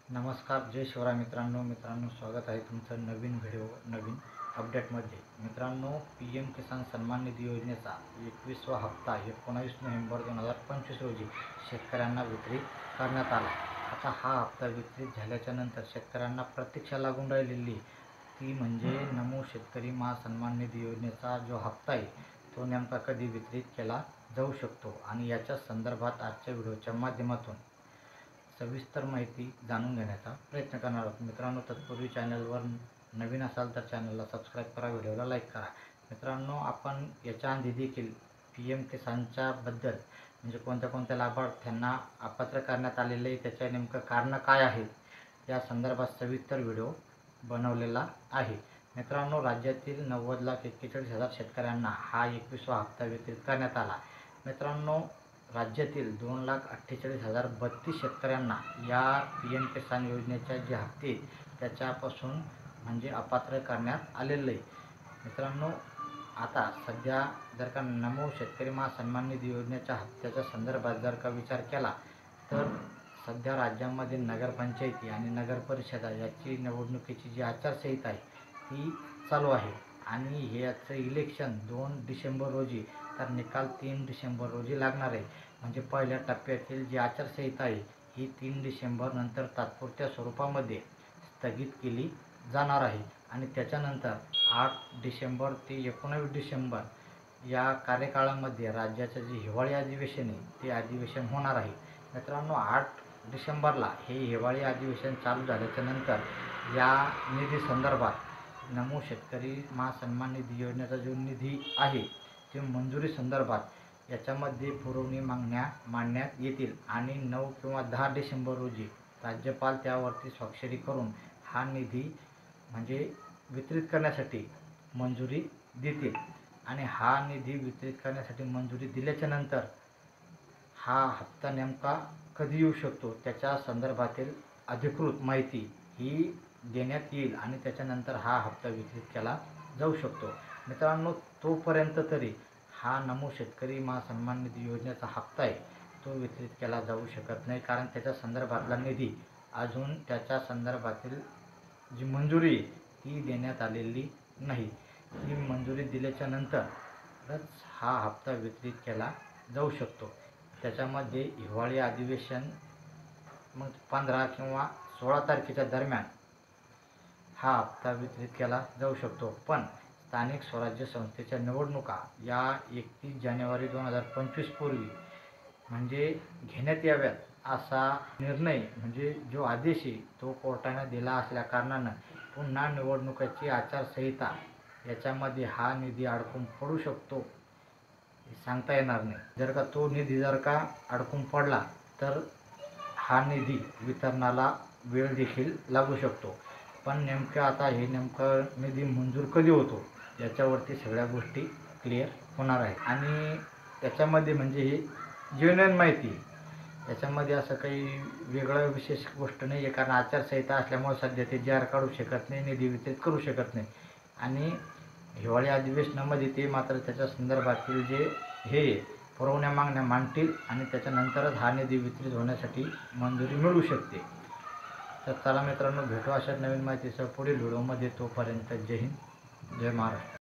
नमस्कार, जय शिवराय मित्रांनो स्वागत आहे तुमचं नवीन व्हिडिओ नवीन अपडेटमध्ये। मित्रांनो, पी एम किसान सन्मान निधी योजनेचा 21वा हप्ता 19 नोव्हेंबर 2025 रोजी शेतकऱ्यांना वितरित करण्यात आला। आता हा हप्ता वितरित झाल्याच्या नंतर शेतकऱ्यांना प्रतीक्षा लागून राहिलेली ती म्हणजे नमो शेतकरी महासन्मान निधी योजनेचा जो हप्ता आहे तो नेमका कधी वितरित केला जाऊ शकतो आणि याच्या संदर्भात आजच्या व्हिडिओच्या माध्यमातून सविस्तर माहिती जाणून घेण्याचा प्रयत्न करणार आहोत। मित्रांनो, तत्पूर्वी चॅनलवर नवीन असाल तर चॅनलला सबस्क्राईब करा, व्हिडिओला लाईक करा। मित्रांनो, आपण याच्या आधी देखील पी एम किसानच्या बद्दल म्हणजे कोणत्या लाभार्थ्यांना अपात्र करण्यात आलेले त्याच्या नेमकं कारण काय आहे या संदर्भात सविस्तर व्हिडिओ बनवलेला आहे। मित्रांनो, राज्यातील 90,41,000 शेतकऱ्यांना हा 21वा हप्ता वितरित करण्यात आला। मित्रांनो, राज्यातील 2,48,032 शेतकऱ्यांना या पी एम किसान योजनेच्या जे हप्ते त्याच्यापासून म्हणजे अपात्र करण्यात आलेले आहे। मित्रांनो, आता सध्या जर का नमो शेतकरी महासन्मान निधी योजनेच्या हप्त्याच्या संदर्भात जर का विचार केला तर सध्या राज्यामध्ये नगरपंचायती आणि नगरपरिषदा याची निवडणुकीची जी आचारसंहिता आहे ती चालू आहे आणि हे याचं इलेक्शन 2 डिसेंबर रोजी तर निकाल 3 डिसेंबर रोजी लागणार आहे। म्हणजे पहिल्या टप्प्यातील जी आचारसंहिता आहे ही 3 डिसेंबर नंतर तात्पुरत्या स्वरूपामध्ये स्थगित केली जाणार आहे आणि त्याच्यानंतर 8 डिसेंबर ते 19 डिसेंबर या कार्यकाळामध्ये राज्याचं जे हिवाळी अधिवेशन आहे ते अधिवेशन होणार आहे। मित्रांनो, 8 डिसेंबरला हे हिवाळी अधिवेशन चालू झाल्याच्या नंतर या निधी संदर्भात नमो शेतकरी महासन्मान निधी योजनेचा जो निधी आहे ते मंजुरी संदर्भात याच्यामध्ये पुरवणी मागण्या मांडण्यात येतील आणि 9 किंवा 10 डिसेंबर रोजी राज्यपाल त्यावरती स्वाक्षरी करून हा निधी म्हणजे वितरित करण्यासाठी मंजुरी देतील आणि हा निधी वितरित करण्यासाठी मंजुरी दिल्याच्या नंतर हा हप्ता नेमका कधी येऊ शकतो त्याच्या संदर्भातील अधिकृत माहिती ही देण्यात येईल आणि त्याच्यानंतर हा हप्ता वितरित केला जाऊ शकतो। मित्रांनो, तोपर्यंत तरी हा नमो शेतकरी महासन्मान निधी योजनेचा हप्ता आहे तो वितरित केला जाऊ शकत नाही, कारण त्याच्या संदर्भातला निधी अजून त्याच्या संदर्भातील जी मंजुरी ती देण्यात आलेली नाही। ही मंजुरी दिल्याच्या नंतरच हा हप्ता वितरित केला जाऊ शकतो। त्याच्यामध्ये हिवाळी अधिवेशन मग 15 किंवा 16 तारखेच्या दरम्यान हा हप्ता वितरित केला जाऊ शकतो। पण स्थानिक स्वराज्य संस्थेच्या निवडणुका या 31 जानेवारी 2025 पूर्वी म्हणजे घेण्यात याव्यात असा निर्णय म्हणजे जो आदेश आहे तो कोर्टाने दिला असल्या कारणानं पुन्हा निवडणुकीची आचारसंहिता याच्यामध्ये हा निधी अडकून पडू शकतो सांगता येणार नाही। जर का तो निधी अडकून पडला तर हा निधी वितरणाला वेळ देखील लागू शकतो। पण नेमकं आता हे निधी मंजूर कधी होतो याच्यावरती सगळ्या गोष्टी क्लिअर होणार आहे आणि त्याच्यामध्ये म्हणजे ही जेन्युइन माहिती याच्यामध्ये असं काही वेगळं विशेष गोष्ट नाही आहे, कारण आचारसंहिता असल्यामुळे सध्या ते जी आर काढू शकत नाही, निधी वितरित करू शकत नाही आणि हिवाळी अधिवेशनामध्ये ते मात्र त्याच्या संदर्भातील जे हे पुरवण्या मागण्या मांडतील आणि त्याच्यानंतरच हा निधी वितरित होण्यासाठी मंजुरी मिळू शकते। तर चला मित्रांनो, भेटू अशा नवीन माहितीसह पुढील व्हिडिओमध्ये। तोपर्यंत जय हिंद, जय महाराष्ट्र।